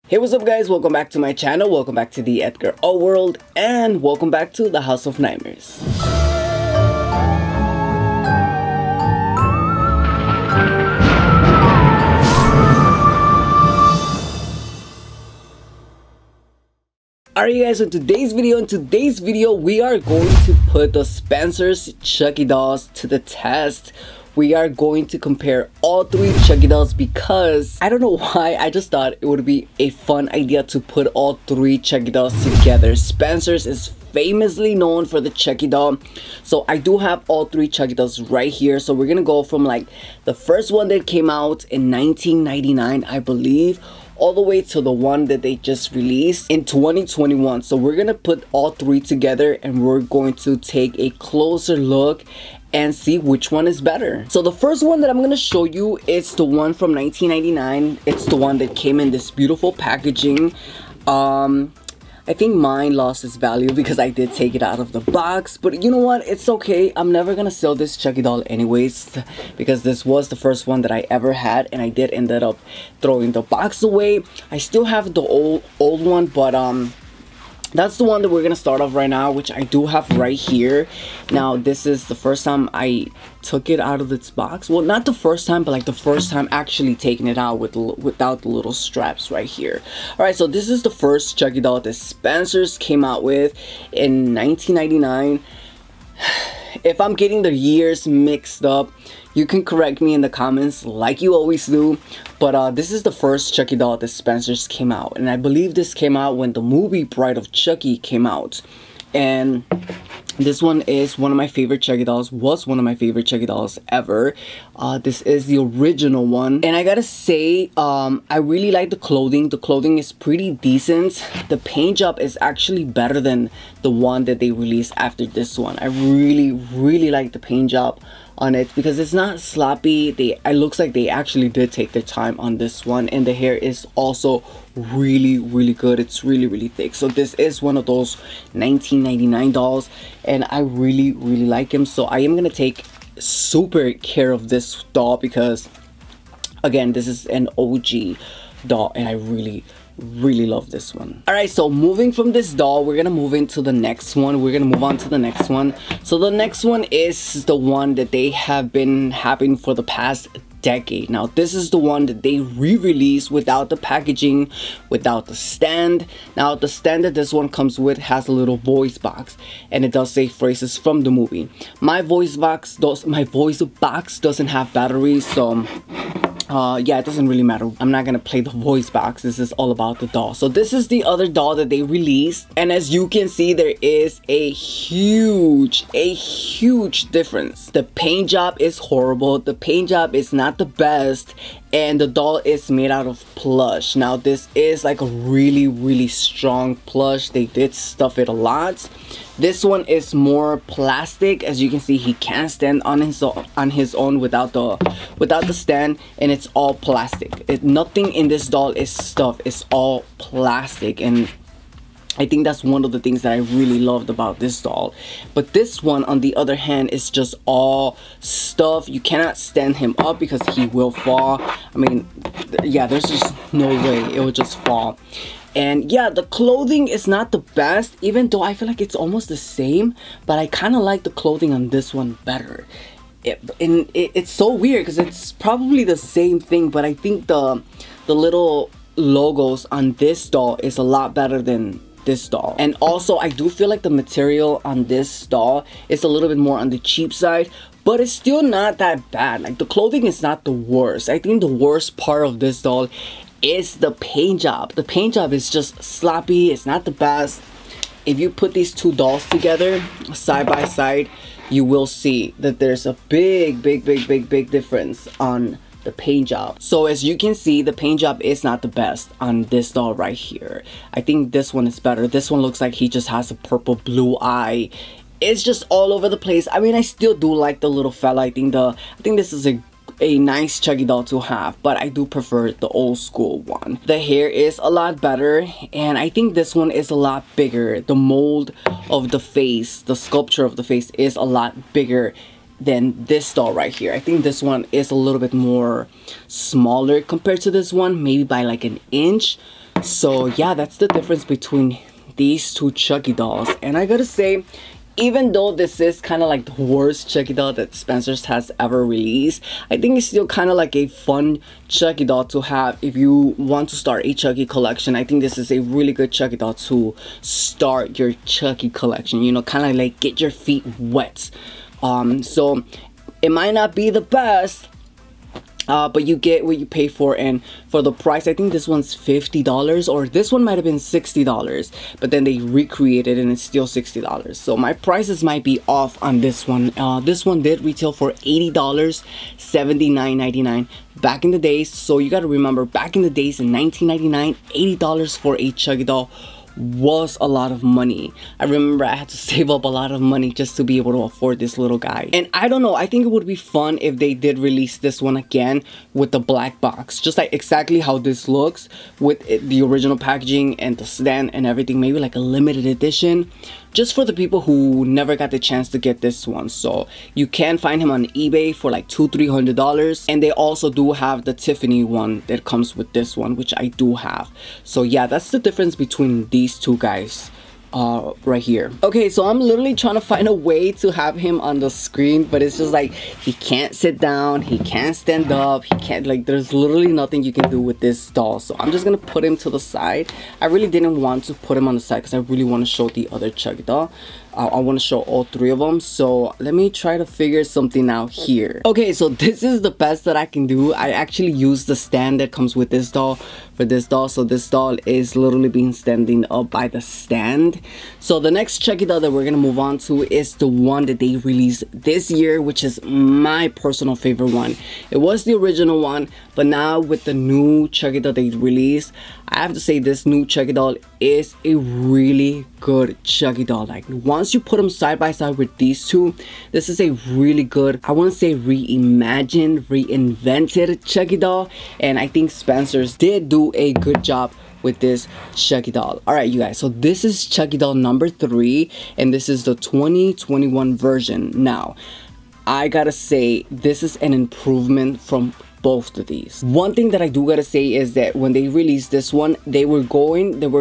Hey, what's up guys, welcome back to my channel, welcome back to the Edgar-O world, and welcome back to the House of Nightmares. Alright guys, so in today's video we are going to put the Spencer's Chucky dolls to the test. We are going to compare all three Chucky dolls because I don't know why, I just thought it would be a fun idea to put all three Chucky dolls together. Spencer's is famously known for the Chucky doll, so I do have all three Chucky dolls right here. So we're gonna go from like the first one that came out in 1999, I believe, all the way to the one that they just released in 2021. So we're gonna put all three together and we're going to take a closer look and see which one is better. So the first one that I'm gonna show you is the one from 1999. It's the one that came in this beautiful packaging. I think mine lost its value because I did take it out of the box, but you know what, it's okay. I'm never gonna sell this Chucky doll anyways because this was the first one that I ever had, and I did end up throwing the box away. I still have the old one, but that's the one that we're gonna start off right now, which I do have right here. Now this is the first time I took it out of its box. Well, not the first time, but like the first time actually taking it out without the little straps right here. All right, so this is the first Chucky doll that Spencer's came out with in 1999. If I'm getting the years mixed up, you can correct me in the comments like you always do. But this is the first Chucky doll that Spencer's came out, and I believe this came out when the movie Bride of Chucky came out. And this one is one of my favorite Chucky dolls, was one of my favorite Chucky dolls ever. This is the original one, and I gotta say, I really like the clothing. The clothing is pretty decent. The paint job is actually better than the one that they released after this one. I really like the paint job on it because it's not sloppy. It looks like they actually did take their time on this one, and the hair is also really good. It's really thick. So this is one of those 1999 dolls, and I really like him. So I am gonna take super care of this doll because again, this is an OG doll, and I really love this one. All right, so moving from this doll, we're gonna move into the next one. We're gonna move on to the next one. So the next one is the one that they have been having for the past decade. Now this is the one that they re-released without the packaging, without the stand. Now the stand that this one comes with has a little voice box, and it does say phrases from the movie. My voice box doesn't have batteries, so yeah, it doesn't really matter. I'm not gonna play the voice box. This is all about the doll. So this is the other doll that they released, and as you can see, there is a huge difference. The paint job is horrible. The paint job is not the best, and the doll is made out of plush. Now this is like a really strong plush. They did stuff it a lot. This one is more plastic. As you can see, he can't stand on his own without the stand, and it's all plastic. Nothing in this doll is stuff. It's all plastic, and I think that's one of the things that I really loved about this doll. But this one, on the other hand, is just all stuff. You cannot stand him up because he will fall. I mean, yeah, there's just no way it will just fall. And yeah, the clothing is not the best, even though I feel like it's almost the same, but I kind of like the clothing on this one better. It's so weird because it's probably the same thing, but I think the little logos on this doll is a lot better than this doll. And also, I do feel like the material on this doll is a little bit more on the cheap side, but it's still not that bad. Like, the clothing is not the worst. I think the worst part of this doll is the paint job. The paint job is just sloppy. It's not the best. If you put these two dolls together side by side, you will see that there's a big difference on the paint job. So as you can see, the paint job is not the best on this doll right here. I think this one is better. This one looks like he just has a purple blue eye. It's just all over the place. I mean, I still do like the little fella. I think this is a nice Chucky doll to have, but I do prefer the old school one. The hair is a lot better, and I think this one is a lot bigger. The mold of the face, the sculpture of the face is a lot bigger than this doll right here. I think this one is a little bit more smaller compared to this one, maybe by like an inch. So yeah, that's the difference between these two Chucky dolls. And I gotta say, even though this is kind of like the worst Chucky doll that Spencer's has ever released, I think it's still kind of like a fun Chucky doll to have if you want to start a Chucky collection. I think this is a really good Chucky doll to start your Chucky collection, you know, kind of like get your feet wet. So it might not be the best, but you get what you pay for. And for the price, I think this one's $50, or this one might have been $60, but then they recreated and it's still $60. So my prices might be off on this one. This one did retail for $80, $79.99 back in the days. So you got to remember, back in the days in 1999, $80 for a Chucky doll was a lot of money. I remember I had to save up a lot of money just to be able to afford this little guy. And I don't know, I think it would be fun if they did release this one again with the black box, just like exactly how this looks with the original packaging and the stand and everything. Maybe like a limited edition just for the people who never got the chance to get this one. So you can find him on eBay for like $200-300, and they also do have the Tiffany one that comes with this one, which I do have. So yeah, that's the difference between these two guys right here. Okay, so I'm literally trying to find a way to have him on the screen, but it's just like he can't sit down, he can't stand up, he can't, like, there's literally nothing you can do with this doll. So I'm just gonna put him to the side. I really didn't want to put him on the side because I really want to show the other Chucky doll. I want to show all three of them, so let me try to figure something out here. Okay, so this is the best that I can do. I actually use the stand that comes with this doll for this doll. So this doll is literally being standing up by the stand. So the next Chucky doll that we're gonna move on to is the one that they released this year, which is my personal favorite one. It was the original one, but now with the new Chucky doll they released, I have to say this new Chucky doll is a really good Chucky doll. Like, once you put them side by side with these two, this is a really good, I want to say reimagined, reinvented Chucky doll. And I think Spencer's did do a good job with this Chucky doll. Alright, you guys, so this is Chucky doll number 3, and this is the 2021 version. Now, I gotta say, this is an improvement from both of these. One thing that I do gotta say is that when they released this one, they were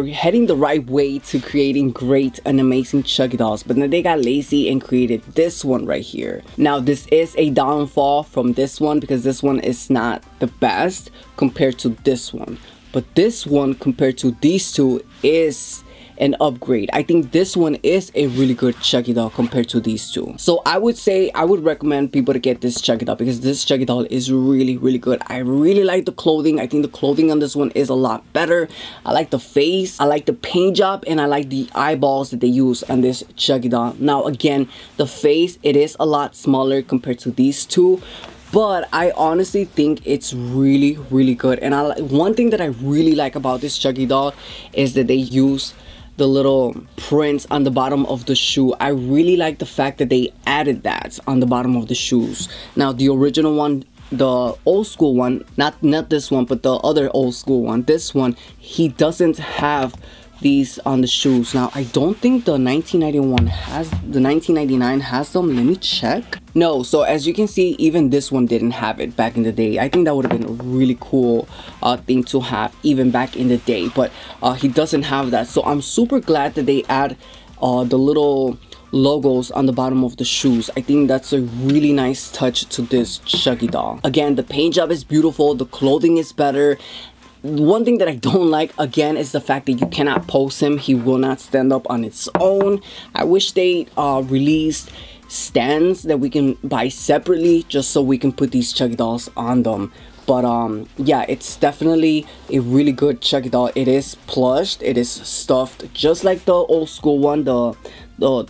heading the right way to creating great and amazing Chucky dolls, but then they got lazy and created this one right here. Now, this is a downfall from this one because this one is not the best compared to this one, but this one compared to these two is an upgrade. I think this one is a really good Chucky doll compared to these two. So I would say, I would recommend people to get this Chucky doll because this Chucky doll is really, really good. I really like the clothing. I think the clothing on this one is a lot better. I like the face, I like the paint job, and I like the eyeballs that they use on this Chucky doll. Now again, the face, it is a lot smaller compared to these two, but I honestly think it's really, really good. And one thing that I really like about this Chucky doll is that they use the little prints on the bottom of the shoe. I really like the fact that they added that on the bottom of the shoes. Now, the original one, the old school one, not this one, but the other old school one, this one, he doesn't have these on the shoes. Now, I don't think the 1999 has them. Let me check. No, so as you can see, even this one didn't have it back in the day. I think that would have been a really cool thing to have even back in the day, but he doesn't have that. So I'm super glad that they add the little logos on the bottom of the shoes. I think that's a really nice touch to this Chucky doll. Again, the paint job is beautiful, the clothing is better. One thing that I don't like, again, is the fact that you cannot pose him. He will not stand up on its own. I wish they released stands that we can buy separately just so we can put these Chucky dolls on them. But yeah, it's definitely a really good Chucky doll. It is plushed, it is stuffed just like the old school one, the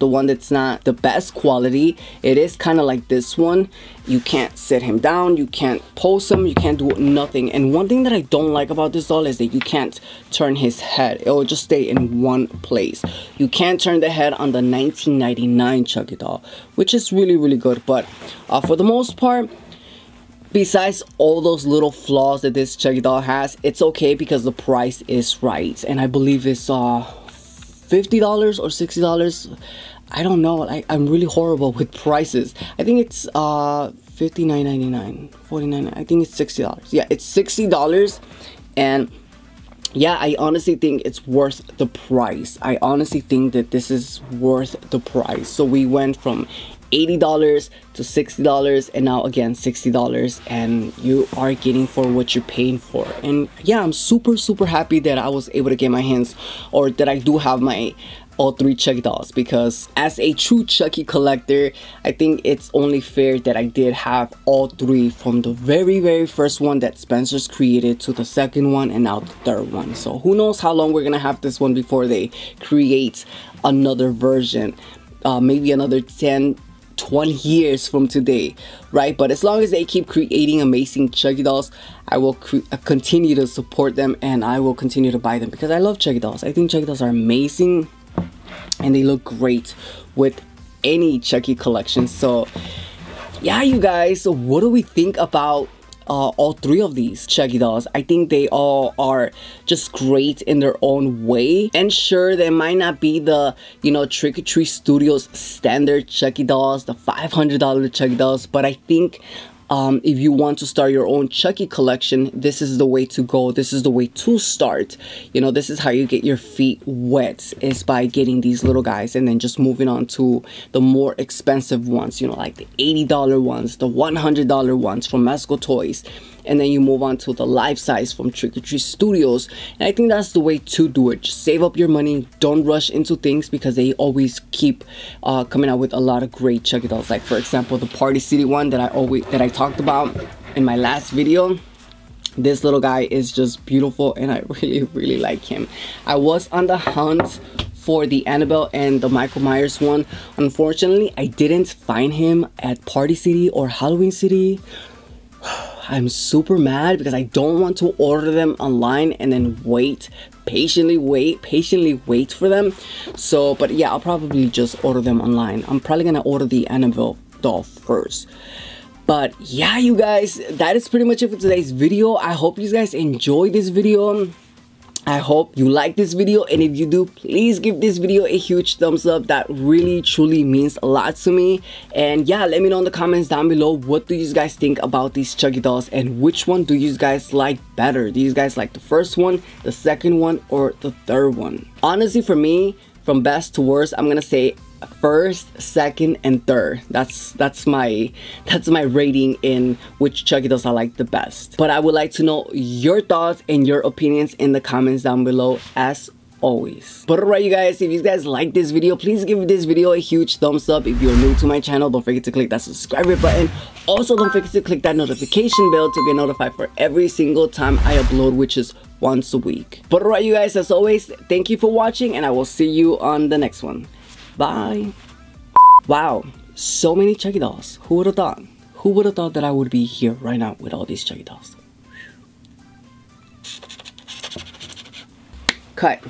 one that's not the best quality. It is kind of like this one. You can't sit him down, you can't pose him, you can't do nothing. And one thing that I don't like about this doll is that you can't turn his head. It will just stay in one place. You can't turn the head on the 1999 Chucky doll, which is really, really good. But for the most part, besides all those little flaws that this Chucky doll has, it's okay because the price is right. And I believe it's $50 or $60. I don't know. I'm really horrible with prices. I think it's $59.99, $49. I think it's $60. Yeah, it's $60, and yeah, I honestly think it's worth the price. I honestly think that this is worth the price. So we went from $80 to $60, and now again $60, and you are getting for what you're paying for. And yeah, I'm super happy that I was able to get my hands, or that I do have my all 3 Chucky dolls, because as a true Chucky collector, I think it's only fair that I did have all 3, from the very first one that Spencer's created to the second one and now the third one. So who knows how long we're gonna have this one before they create another version. Maybe another 10-20 years from today, right? But as long as they keep creating amazing Chucky dolls, I will continue to support them, and I will continue to buy them, because I love Chucky dolls. I think Chucky dolls are amazing, and they look great with any Chucky collection. So yeah, you guys, so what do we think about all 3 of these Chucky dolls? I think they all are just great in their own way. And sure, they might not be the, you know, Trick or Treat Studios standard Chucky dolls, the $500 Chucky dolls, but I think if you want to start your own Chucky collection, this is the way to go. This is the way to start. You know, this is how you get your feet wet, is by getting these little guys, and then just moving on to the more expensive ones, you know, like the $80 ones, the $100 ones from Masco Toys, and then you move on to the life size from Trick or Treat Studios. And I think that's the way to do it. Just save up your money, don't rush into things, because they always keep coming out with a lot of great Chucky dolls. Like for example, the Party City one that I talked about in my last video. This little guy is just beautiful, and I really like him. I was on the hunt for the Annabelle and the Michael Myers one. Unfortunately, I didn't find him at Party City or Halloween City. I'm super mad, because I don't want to order them online and then patiently wait for them. So, but yeah, I'll probably just order them online. I'm probably gonna order the Annabelle doll first. But yeah, you guys, that is pretty much it for today's video. I hope you guys enjoyed this video. I hope you like this video, and if you do, please give this video a huge thumbs up. That really truly means a lot to me. And yeah, let me know in the comments down below, what do you guys think about these Chucky dolls, and which one do you guys like better? Do you guys like the first one, the second one, or the third one? Honestly, for me, from best to worst, I'm gonna say first, second, and third. That's my rating in which Chucky dolls I like the best. But I would like to know your thoughts and your opinions in the comments down below, as always. But alright, you guys, if you guys like this video, please give this video a huge thumbs up. If you're new to my channel, don't forget to click that subscribe button. Also, don't forget to click that notification bell to get notified for every single time I upload, which is once a week. But alright, you guys, as always, thank you for watching, and I will see you on the next one. Bye. Wow, so many Chucky dolls. Who would have thought? Who would have thought that I would be here right now with all these Chucky dolls? Cut.